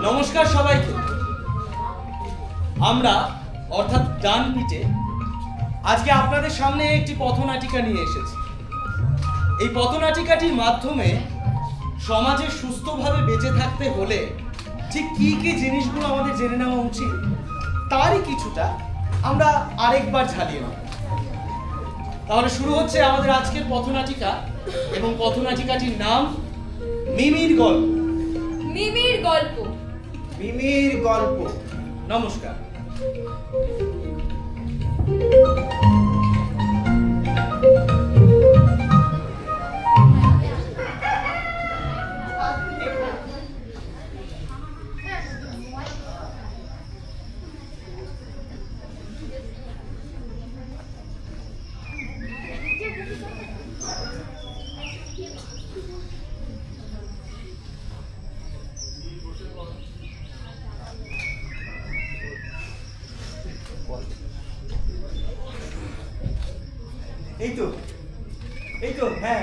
নমস্কার সবাইকে। আমরা অর্থাৎ ডান পিঠে আজকে আপনাদের সামনে একটি পথনাটিকা নিয়ে এসেছি। এই পথনাটিকাটির মাধ্যমে সমাজে সুস্থভাবে বেঁচে থাকতে হলে ঠিক কি কি জিনিসগুলো আমাদের জেনে নেওয়া উচিত তারই কিছুটা আমরা আরেকবার ঝালিয়ে নেব। তাহলে শুরু হচ্ছে আমাদের আজকের পথনাটিকা, এবং পথনাটিকাটির নাম মিমির গল্প। মিমির গল্প। মিমির গল্প। নমস্কার। এই তো হ্যাঁ,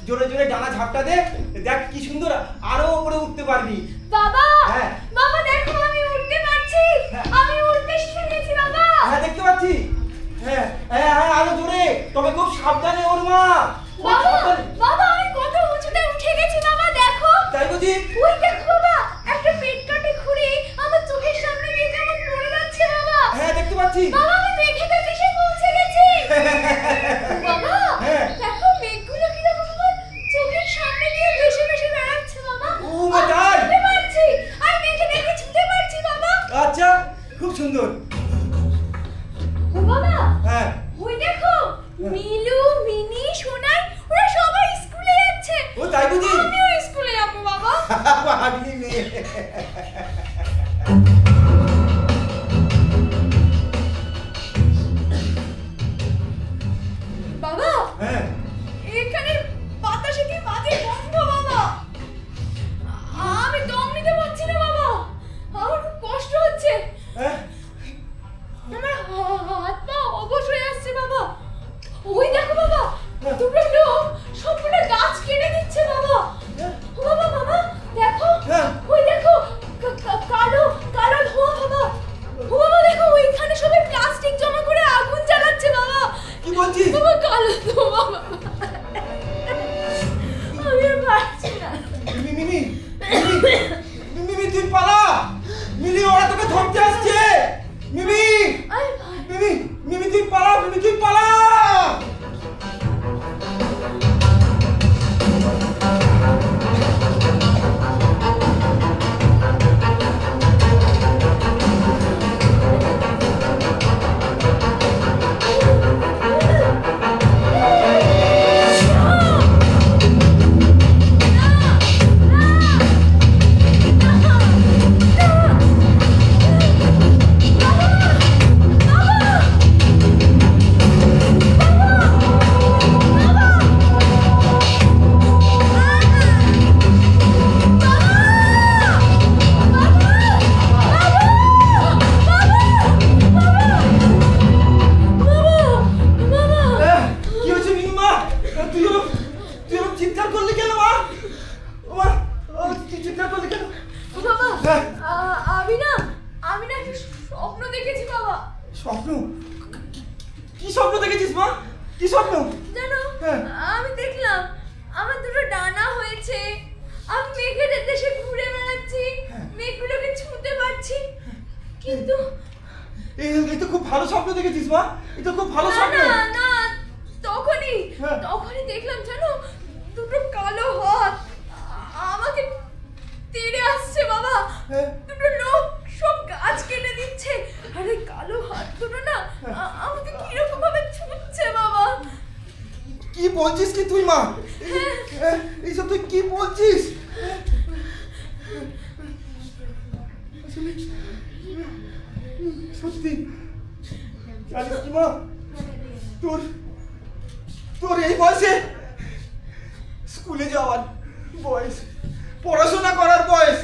জোরে জোরে ডানা ঝাপটা দে, দেখ কি সুন্দর আরো উপরে উঠতে পারবি। বাবা, হ্যাঁ বাবা দেখো আমি উঠতে পারছি। আমি উঠতে শিখে গেছি বাবা। হ্যাঁ দেখতে পাচ্ছি। হ্যাঁ হ্যাঁ হ্যাঁ আরো জোরে, তবে খুব সাবধানে ওর মা। বাবা, বাবা আমি কত উঁচুতে উঠে গেছি বাবা দেখো। তাই বুঝি? ওই দেখো বাবা, একটা পেট কাটে খুঁড়ি আমার চোখের সামনে দিয়ে কেমন পড়ে যাচ্ছে বাবা। হ্যাঁ দেখতে পাচ্ছি। বাবা আমি দেখে সে পৌঁছে গেছি। বাবা দেখো মেঘগুলো কিরকম আমার চোখের সামনে দিয়ে ভেসে ভেসে বেড়াচ্ছে বাবা। ও মা তাই? ছুটতে পারছি, আমি মেঘে দেখে ছুটতে পারছি বাবা। আচ্ছা খুব সুন্দর। ও বাবা হ্যাঁ ওই দেখো মিলু, মিনি, সোনাই ওরা সবাই স্কুলে যাচ্ছে। ও তাই বুঝি? আমিও স্কুলে যাবো বাবা। ভাগ্নি মেয়ে। বাবা হ্যাঁ এখানে বাতাসে কি বাজে গন্ধ বাবা। আমি দম নিতে পারছি না বাবা, আমার খুব কষ্ট হচ্ছে। হ্যাঁ আমার হাত পা অবশ হয়ে আসছে বাবা। ওই দেখো বাবা দুটো লোক সবগুলো গাছ কেটে দিচ্ছে বাবা। ও বাবা বাবা দেখো, ওই দেখো কালো কালো ধোঁয়া বাবা। ও বাবা দেখো ওইখানে সবাই প্লাস্টিক জমা করে আগুন জ্বালাচ্ছে বাবা। কি বলছিস? বাবা কালো ধোঁয়া বাবা, আমি আর পারছি না। মিমি মিমি মিমি তুই পালা। মিলি ওরা তোকে ধরতে আসছে। মিমি মিমি মিমি তুই পালা, মিমি তুই পালা। আমি দেখলাম আমার দুটো ডানা হয়েছে, আমি মেঘের দেশে ঘুরে বেড়াচ্ছি, মেঘগুলোকে ছুঁতে পারছি, কিন্তু এই তো খুব ভালো স্বপ্ন দেখেছিস মা। এটা খুব ভালো স্বপ্ন। না না তখনই দেখলাম জানো দুটো কালো হাত আমাকে তেড়ে আসছে বাবা। দুটো লোক সব গাছ কেটে দিচ্ছে, আর এই কালো হাত দুটো না আমাকে কিরকম ভাবে ছুঁচ্ছে বাবা। কি বলছিস কি তুই মা? এইসব তুই কি বলছিস? সত্যি জানিস কি মা, তোর তোর এই বয়সে স্কুলে যাওয়ার বয়স, পড়াশোনা করার বয়স,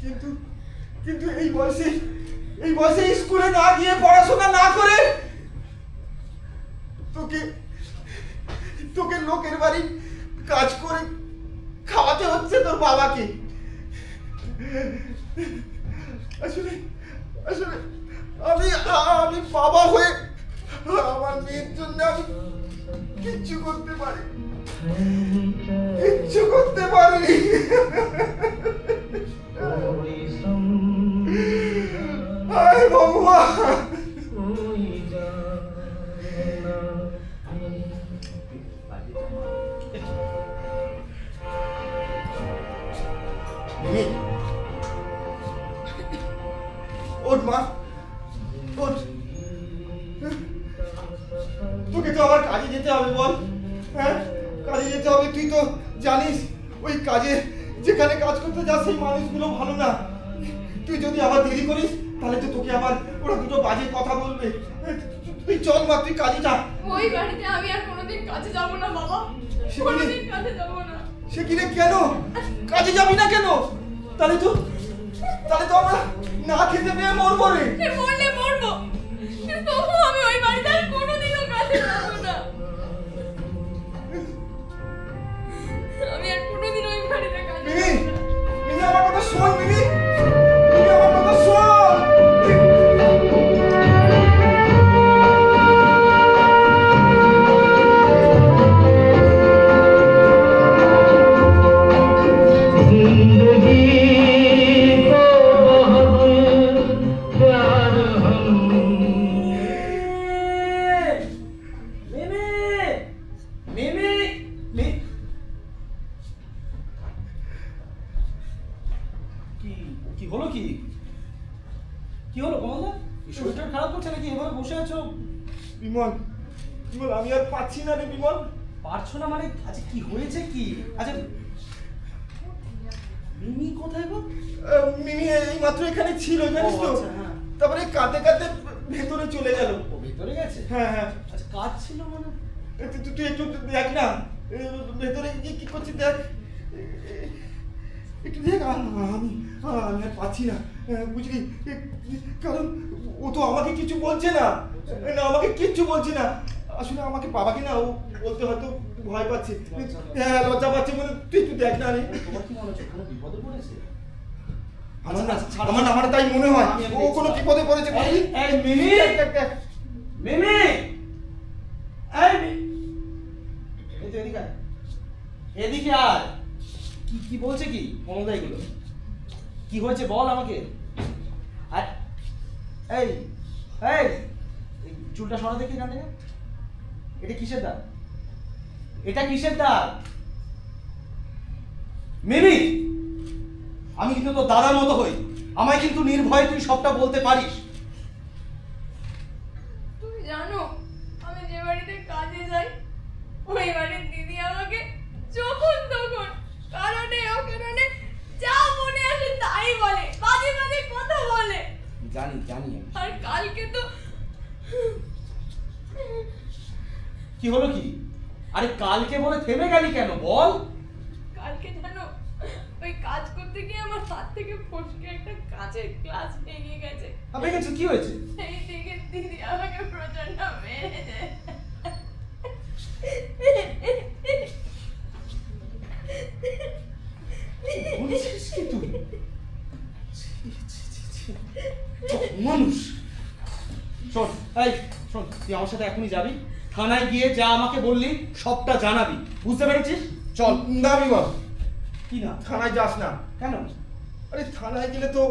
কিন্তু কিন্তু এই বয়সে স্কুলে না গিয়ে পড়াশোনা না করে তোকে তোকে লোকের বাড়ি কাজ করে খাওয়াতে হচ্ছে তোর বাবাকে। আসলে আসলে আমি আমি বাবা হয়ে আমার মেয়ের জন্য আমি কিচ্ছু করতে পারি, কিচ্ছু করতে পারি। হায় ভগবান। ওঠ মা, ওঠ। তোকে তো আবার কাজে যেতে হবে বল। হ্যাঁ, কাজে যেতে হবে। তুই তো জানিস ওই কাজে যেখানে কাজ করতে যাস সেই মানুষগুলো ভালো না। তুই যদি আবার দেরি করিস তাহলে তো তোকে আবার ওরা দুটো বাজে কথা বলবে। তুই চল মা, তুই কাজে যা। ওই বাড়িতে আমি আর কোনোদিন কাজে যাব না বাবা, কোনোদিন কাজে যাব না। সে কি রে, কেন কাজে যাবি না কেন? তাহলে তো আমরা না খেতে পেয়ে মরবো রে। মরলে মরবো, তবু আমি ওই বাড়িতে আর কোনোদিনও কাজে যাব না। আমি আর কোনোদিন ওই বাড়িতে কাজে যাব না। মিমি, আমার কথা শোন। মিমি, আমার কথা শোন। বিমল, আমি আর পাচ্ছি না রে বিমল। পারছো না মানে? আচ্ছা কি হয়েছে কি? আচ্ছা মিমি কোথায় গো? মিমি এই মাত্র এখানে ছিল, জানিস তো। হ্যাঁ। তারপরে কাঁদতে কাঁদতে ভেতরে চলে গেল। ও ভেতরে গেছে? হ্যাঁ হ্যাঁ। আচ্ছা কাজ ছিল মানে? তুই একটু দেখ না, ভেতরে গিয়ে কি করছিস দেখ, একটু দেখ। আমি আর পাচ্ছি না, বুঝলি? কারণ ও তো আমাকে কিছু বলছে না, আমাকে কিচ্ছু বলছে না। আসলে আমাকে বাবাকে না ও বলতে হয়তো ভয় পাচ্ছে, হ্যাঁ লজ্জা পাচ্ছে বলে। তুই একটু দেখ না রে। তোমার কি মনে হচ্ছে কোনো বিপদে পড়েছে? আমার তাই মনে হয় ও কোনো বিপদে পড়েছে। এই মিমি, মিমি, এই তো এদিকে আয়, এদিকে আয়। কি বলছে কি মমতা এগুলো? কি হয়েছে বল আমাকে। আর এই এই চুলটা সরা দেখি এখান থেকে। এটা কিসের দাগ? এটা কিসের দাগ? মিমি, আমি কিন্তু তোর দাদার মতো হই, আমায় কিন্তু নির্ভয়ে তুই সবটা বলতে পারিস। তুমি জানো আমি যে বাড়িতে কাজে যাই ওই বাড়ির দিদি আমাকে যখন তখন কারণে অকারণে যা মনে আসে তাই বলে, বাজে বাজে কথা বলে। জানি জানি। আর কালকে তো কি হলো কি? আরে কালকে বলে থেমে গেলি কেন বল? কালকে জানো ওই কাজ করতে গিয়ে আমার হাত থেকে ফসকে একটা কাঁচের গ্লাস ভেঙে গেছে। ভেঙে গেছে? কি হয়েছে? এই দিকে দিদি আমাকে প্রচন্ড মেরেছে। বলছিস কি তুই? মানুষ। শোন, এই শোন, তুই আমার সাথে এখনই যাবি, থানায় গিয়ে যা আমাকে বললি সবটা জানাবি, বুঝতে পেরেছিস? চল। না বিমল, কি না? থানায় যাস না। কেন? আরে থানায় গেলে তো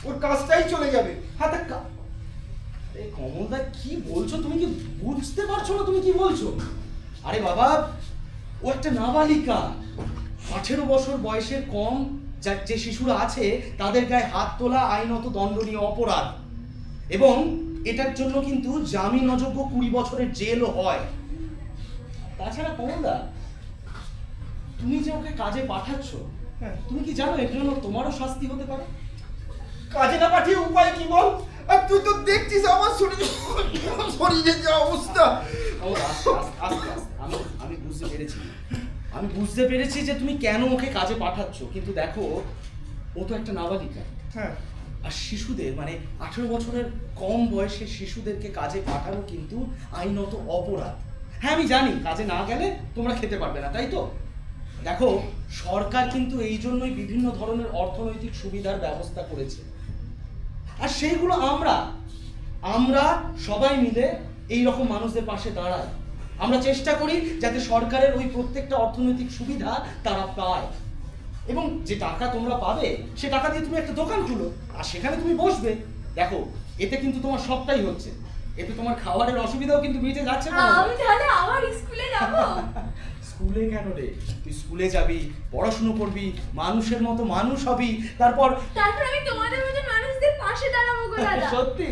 ওর কাজটাই চলে যাবে। হ্যাঁ তা এই কমলদা কি বলছো? তুমি কি বুঝতে পারছো না তুমি কি বলছো? আরে বাবা, ও একটা নাবালিকা, 18 বছর বয়সের কম যে শিশুরা আছে তাদের গায়ে হাত তোলা আইনত দণ্ডনীয় অপরাধ, এবং এটার জন্য কিন্তু জামিন অযোগ্য 20 বছরের জেলও হয়। তাছাড়া কমলদা, তুমি যে ওকে কাজে পাঠাচ্ছ, তুমি কি জানো এর জন্য তোমারও শাস্তি হতে পারে? কাজে না পাঠিয়ে উপায় কি বল? আর তুই তো দেখছিস আমার শরীরের যে অবস্থা। আমি বুঝতে পেরেছি, আমি বুঝতে পেরেছি যে তুমি কেন ওকে কাজে পাঠাচ্ছ, কিন্তু দেখো ও তো একটা নাবালিকা। হ্যাঁ, আর শিশুদের মানে 18 বছরের কম বয়সের শিশুদেরকে কাজে পাঠানো কিন্তু আইনত অপরাধ। হ্যাঁ আমি জানি কাজে না গেলে তোমরা খেতে পারবে না, তাই তো? দেখো সরকার কিন্তু এই জন্যই বিভিন্ন ধরনের অর্থনৈতিক সুবিধার ব্যবস্থা করেছে, আর সেইগুলো আমরা সবাই মিলে এই রকম মানুষদের পাশে দাঁড়াই। আমরা চেষ্টা করি যাতে সরকারের ওই প্রত্যেকটা অর্থনৈতিক সুবিধা তারা পায়, এবং যে টাকা তোমরা পাবে সে টাকা দিয়ে তুমি একটা দোকান খুলো আর সেখানে তুমি বসবে। দেখো এতে কিন্তু তোমার সবটাই হচ্ছে, এতে তোমার খাবারের অসুবিধাও কিন্তু মিটে যাচ্ছে না। আমি তাহলে আবার স্কুলে যাব? স্কুলে কেন রে? তুই স্কুলে যাবি, পড়াশুনো করবি, মানুষের মতো মানুষ হবি, তারপর আমি তোমাদের মতো মানুষদের পাশে দাঁড়াবো গো দাদা। সত্যি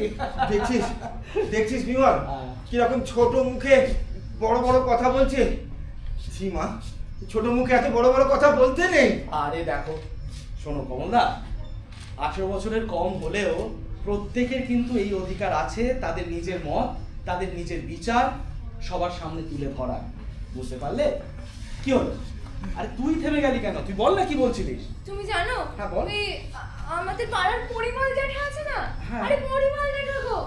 দেখছিস বিমল কিরকম ছোট মুখে বড় বড় কথা বলছে। সীমা, ছোট মুখে এত বড় বড় কথা বলতে নেই। আরে দেখো শোনো কমলদা, 18 বছরের কম হলেও প্রত্যেকের কিন্তু এই অধিকার আছে তাদের নিজের মত, তাদের নিজের বিচার সবার সামনে তুলে ধরা। বুঝতে পারলে? কি হলো? আরে তুই থেমে গেলি কেন? তুই বল না কি বলছিলিস। তুমি জানো হ্যাঁ, বল। ওই আমাদের পাড়ার পরিমল জ্যাঠা আছে না? হ্যাঁ। আরে পরিমল জ্যাঠা গো,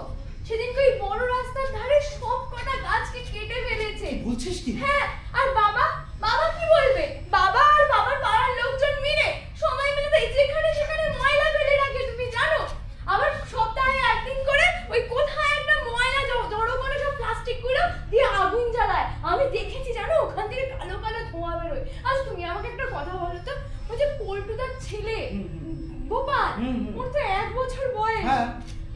সেদিনকে ওই বড় রাস্তার ধারে সব কটা গাছকে কেটে ফেলেছে। বলছিস কি? হ্যাঁ, আর বাবা কি বলবে? বাবা আর বাবার পাড়ার লোকজন মিলে সবাই মিলে তো যেখানে সেখানে ময়লা ফেলে রাখে, তুমি জানো? আবার সপ্তাহে একদিন করে ওই কোথায় একটা ময়লা জড়ো করে সব প্লাস্টিক গুলো দিয়ে আগুন জ্বালায়। আমি দেখেছি জানো, ওখান থেকে কালো কালো ধোঁয়া বেরোয়। আজ তুমি আমাকে একটা কথা বলো তো, ওই যে পল্টুদার ছেলে গোপাল, ওর তো 1 বছর বয়স। হ্যাঁ।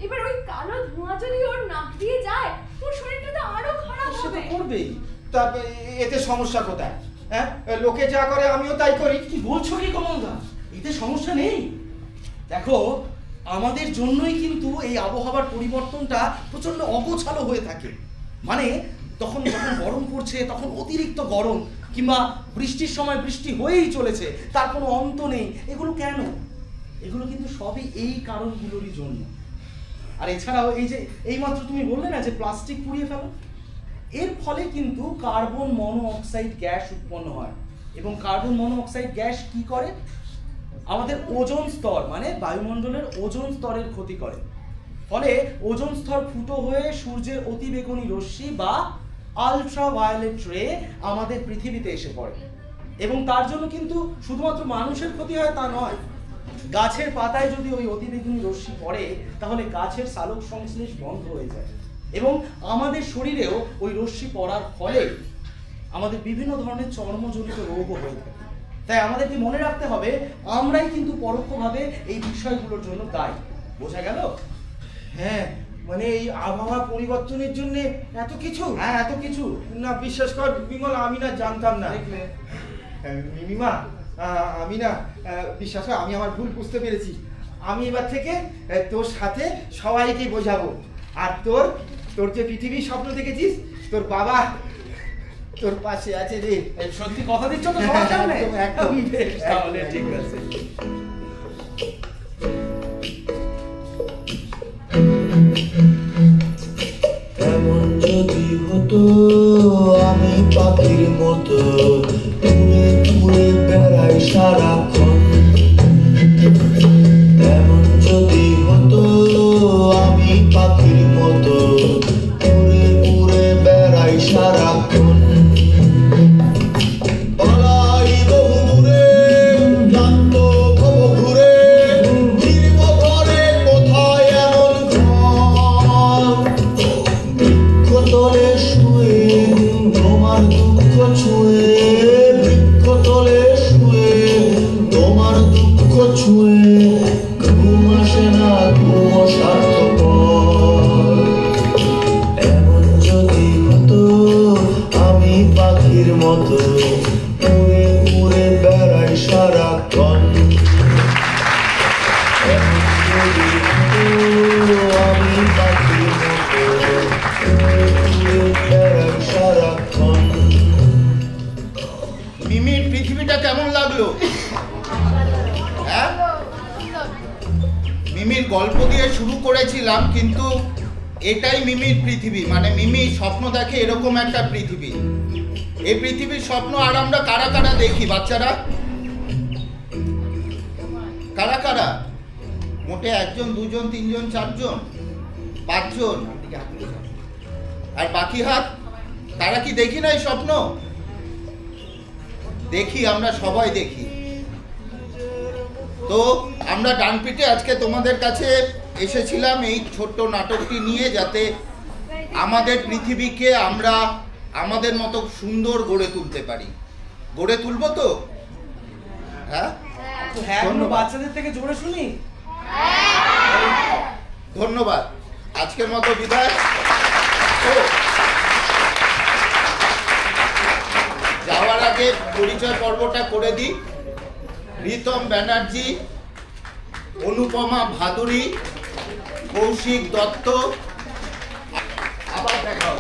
এবার ওই কালো ধোঁয়া যদি ওর নাক দিয়ে যায়, ওর শরীরটা তো আরো খারাপ সে তো হবে। করবেই। তারপর এতে সমস্যা কোথায়? হ্যাঁ, লোকে যা করে আমিও তাই করি। কি বলছো কি কমলদা? এতে সমস্যা নেই। দেখো আমাদের জন্যই কিন্তু এই আবহাওয়ার পরিবর্তনটা প্রচন্ড অগোছালো হয়ে থাকে। মানে যখন গরম পড়ছে তখন অতিরিক্ত গরম, কিংবা বৃষ্টির সময় বৃষ্টি হয়েই চলেছে, তার কোনো অন্ত নেই। এগুলো কেন? এগুলো কিন্তু সবই এই কারণগুলোরই জন্য। আর এছাড়াও এই যে এইমাত্র তুমি বললে না যে প্লাস্টিক পুড়িয়ে ফেলো, এর ফলে কিন্তু কার্বন মনোঅক্সাইড গ্যাস উৎপন্ন হয়, এবং কার্বন মনোঅক্সাইড গ্যাস কি করে? আমাদের ওজোন স্তর মানে বায়ুমণ্ডলের ওজোন স্তরের ক্ষতি করে। ফলে ওজোন স্তর ফুটো হয়ে সূর্যের অতিবেগুনি রশ্মি বা আলট্রাভায়োলেট রে আমাদের পৃথিবীতে এসে পড়ে, এবং তার জন্য কিন্তু শুধুমাত্র মানুষের ক্ষতি হয় তা নয়। গাছের পাতায় যদি ওই অতিবেগুনি রশ্মি পড়ে তাহলে গাছের সালোক সংশ্লেষ বন্ধ হয়ে যায়, এবং আমাদের শরীরেও ওই রশ্মি পড়ার ফলে আমাদের বিভিন্ন ধরনের চর্মজনিত রোগও হয়ে থাকে। তাই আমাদেরকে মনে রাখতে হবে আমরাই কিন্তু পরোক্ষভাবে এই বিষয়গুলোর জন্য দায়ী। বোঝা গেল? হ্যাঁ, মানে এই আবহাওয়া পরিবর্তনের জন্য এত কিছু। হ্যাঁ, এত কিছু না, বিশ্বাস কর বিমল, আমি না জানতাম না। দেখলে মিমিমা, আমি না বিশ্বাস কর, আমি আমার ভুল বুঝতে পেরেছি। আমি এবার থেকে তোর সাথে সবাইকে বোঝাবো। আর তোর যে পৃথিবীর স্বপ্ন দেখেছিস, তোর বাবা তোর পাশে আছে রে। সত্যি কথা দিচ্ছ তো সবার সামনে? একদম। বেশ, তাহলে ঠিক আছে। এমন যদি হতো আমি পাখির মতো উড়ে উড়ে বেড়াই সারাক্ষণ, এমন যদি হতো আমি পাখির মতো উড়ে উড়ে বেড়াই সারাক্ষণ, পালাই বহু দূরে, ক্লান্ত ভব ঘুরে, ফিরব ঘরে কোথায় এমন ঘর, বৃক্ষতলে শুয়ে তোমার দুঃখ ছুঁয়ে, বৃক্ষতলে শুয়ে তোমার দুঃখ ছুঁয়ে, ঘুম আসে না ঘুম স্বার্থপর। এমন যদি হতো আমি পাখির মতো উড়ে উড়ে বেড়াই সারাক্ষণ, এমন যদি হতো আমি পাখির মতো উড়ে উড়ে বেড়াই সারাক্ষণ। মিমির পৃথিবীটা কেমন লাগলো? হ্যাঁ, মিমির গল্প দিয়ে শুরু করেছিলাম, কিন্তু এটাই মিমির পৃথিবী, মানে মিমি স্বপ্ন দেখে এরকম একটা পৃথিবী। এই পৃথিবীর স্বপ্ন আর আমরা কারা কারা দেখি বাচ্চারা? কারা কারা? মোটে 1 জন 2 জন 3 জন 4 জন 5 জন, আর বাকি হাত? তারা কি দেখি না এই স্বপ্ন? দেখি, আমরা সবাই দেখি। তো আমরা ডানপিটে আজকে তোমাদের কাছে এসেছিলাম এই ছোট্ট নাটকটি নিয়ে, যাতে আমাদের পৃথিবীকে আমরা আমাদের মতো সুন্দর গড়ে তুলতে পারি। গড়ে তুলবো তো? হ্যাঁ, হ্যাঁ, কোনো বাচ্চাদের থেকে জোরে শুনি। ধন্যবাদ। আজকের মতো বিদায়। তো যাওয়ার আগে পরিচয় পর্বটা করে দিই। রিতম ব্যানার্জি, অনুপমা ভাদুরী, কৌশিক দত্ত। আবার দেখা হবে।